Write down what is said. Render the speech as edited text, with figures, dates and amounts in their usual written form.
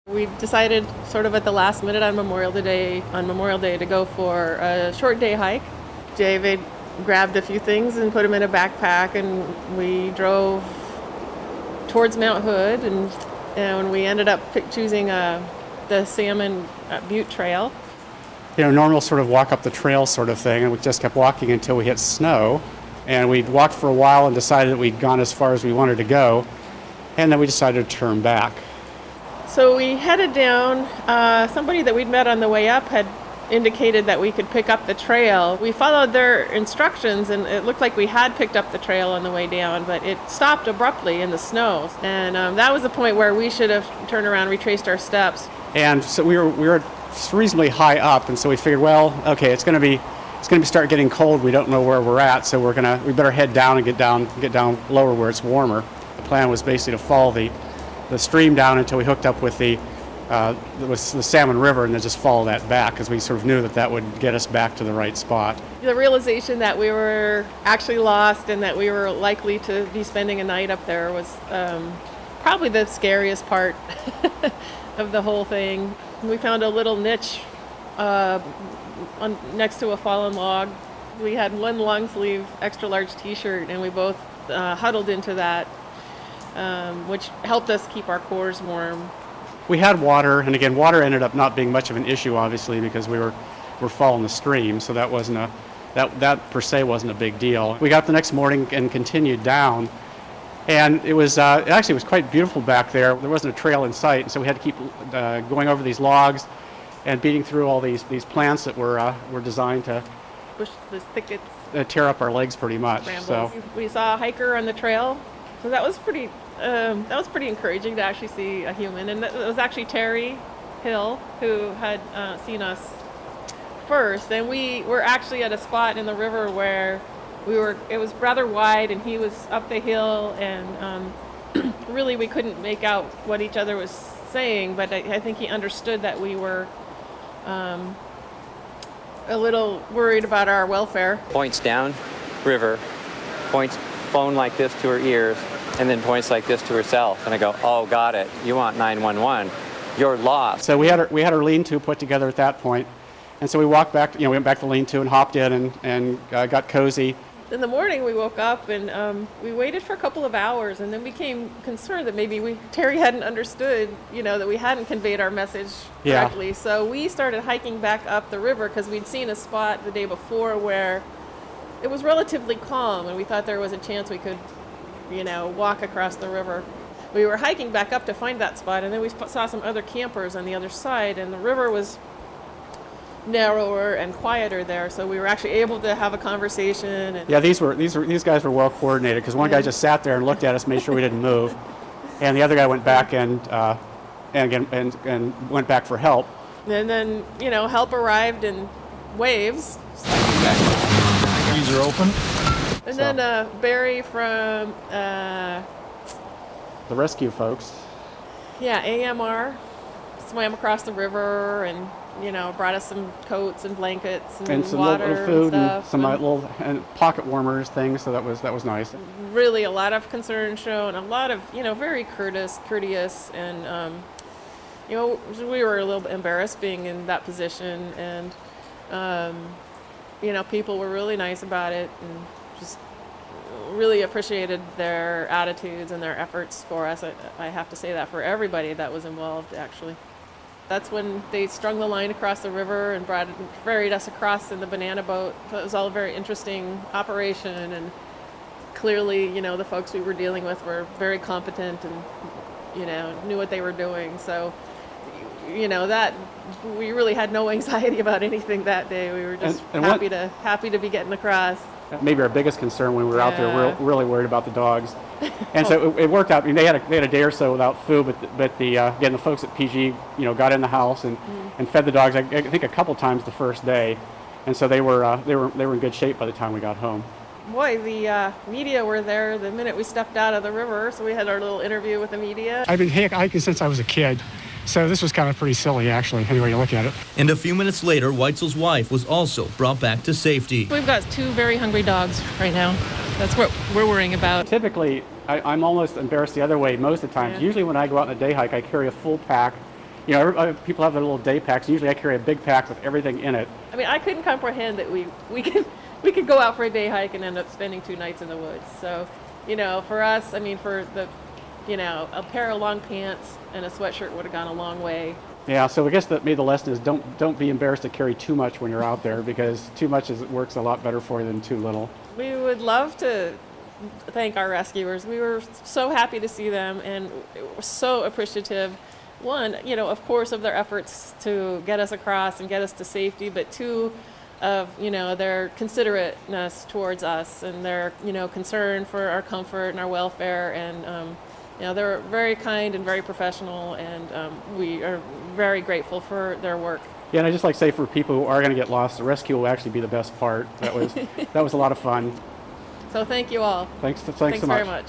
We decided sort of at the last minute on Memorial Day to go for a short day hike. David grabbed a few things and put them in a backpack, and we drove towards Mount Hood, and we ended up choosing the Salmon Butte Trail. Normal sort of walk up the trail sort of thing, and we just kept walking until we hit snow. And we'd walked for a while and decided that we'd gone as far as we wanted to go, and then we decided to turn back. So we headed down. Somebody that we'd met on the way up had indicated that we could pick up the trail. We followed their instructions, and it looked like we had picked up the trail on the way down, but it stopped abruptly in the snow. And that was the point where we should have turned around, retraced our steps. And so we were reasonably high up, and so we figured, well, okay, it's going to start getting cold. We don't know where we're at, so we better head down and get down lower where it's warmer. The plan was basically to follow the stream down until we hooked up with the Salmon River, and then just follow that back, because we sort of knew that would get us back to the right spot. The realization that we were actually lost and that we were likely to be spending a night up there was probably the scariest part of the whole thing. We found a little niche next to a fallen log. We had one long sleeve extra large t-shirt, and we both huddled into that, which helped us keep our cores warm. We had water, and again, water ended up not being much of an issue, obviously, because we're following the stream, so that wasn't that per se wasn't a big deal. We got up the next morning and continued down, and it actually was quite beautiful back there. There wasn't a trail in sight, and so we had to keep going over these logs and beating through all these plants that were designed to push the thickets, tear up our legs pretty much. So we saw a hiker on the trail, so that was pretty encouraging to actually see a human. And it was actually Terry Hill who had seen us first, and we were actually at a spot in the river where it was rather wide, and he was up the hill, and really we couldn't make out what each other was saying, but I think he understood that we were a little worried about our welfare. Points down river, points phone like this to her ears, and then points like this to herself. And I go, oh, got it. You want 911. You're lost. So we had our lean-to put together at that point. And so we walked back, we went back to the lean-to and hopped in and got cozy. In the morning we woke up, and we waited for a couple of hours, and then became concerned that maybe Terry hadn't understood, that we hadn't conveyed our message correctly. Yeah. So we started hiking back up the river, because we'd seen a spot the day before where it was relatively calm, and we thought there was a chance we could walk across the river. We were hiking back up to find that spot, and then we saw some other campers on the other side, and the river was narrower and quieter there, so we were actually able to have a conversation. And yeah, these guys were well coordinated, because one guy just sat there and looked at us, made sure we didn't move, and the other guy went back and went back for help. And then help arrived in waves. These are open. And then Barry from the rescue folks. Yeah, AMR swam across the river and brought us some coats and blankets and some water little food and stuff. Some little pocket warmers things. So that was nice. Really, a lot of concern shown. A lot of very courteous, and we were a little bit embarrassed being in that position, and people were really nice about it, and just really appreciated their attitudes and their efforts for us. I have to say that for everybody that was involved, actually. That's when they strung the line across the river and ferried us across in the banana boat. So it was all a very interesting operation, and clearly, the folks we were dealing with were very competent and, knew what they were doing. So, that we really had no anxiety about anything that day. We were just happy to be getting across. Maybe our biggest concern when we were out there, we were really worried about the dogs. And so it worked out. I mean, they had a day or so without food, but the folks at PG, got in the house and fed the dogs. I think a couple times the first day, and so they were in good shape by the time we got home. Boy, the media were there the minute we stepped out of the river, so we had our little interview with the media. I've been hiking since I was a kid. So this was kind of pretty silly, actually, any way you look at it. And a few minutes later, Weitzel's wife was also brought back to safety. We've got 2 very hungry dogs right now. That's what we're worrying about. Typically, I'm almost embarrassed the other way most of the time. Yeah. Usually when I go out on a day hike, I carry a full pack you know, people have their little day packs. Usually I carry a big pack with everything in it. I mean, I couldn't comprehend that we could go out for a day hike and end up spending 2 nights in the woods. So, you know, for us, I mean, for the, you know, a pair of long pants and a sweatshirt would have gone a long way. Yeah, so I guess that maybe the lesson is don't be embarrassed to carry too much when you're out there, because too much works a lot better for you than too little. We would love to thank our rescuers. We were so happy to see them and we're so appreciative. One, you know, of course, of their efforts to get us across and get us to safety, but two, of, you know, their considerateness towards us and their, you know, concern for our comfort and our welfare. And, you know, they're very kind and very professional, and we are very grateful for their work. Yeah, and I just like to say, for people who are going to get lost, the rescue will actually be the best part. That was a lot of fun. So thank you all. Thanks so much. Thanks very much.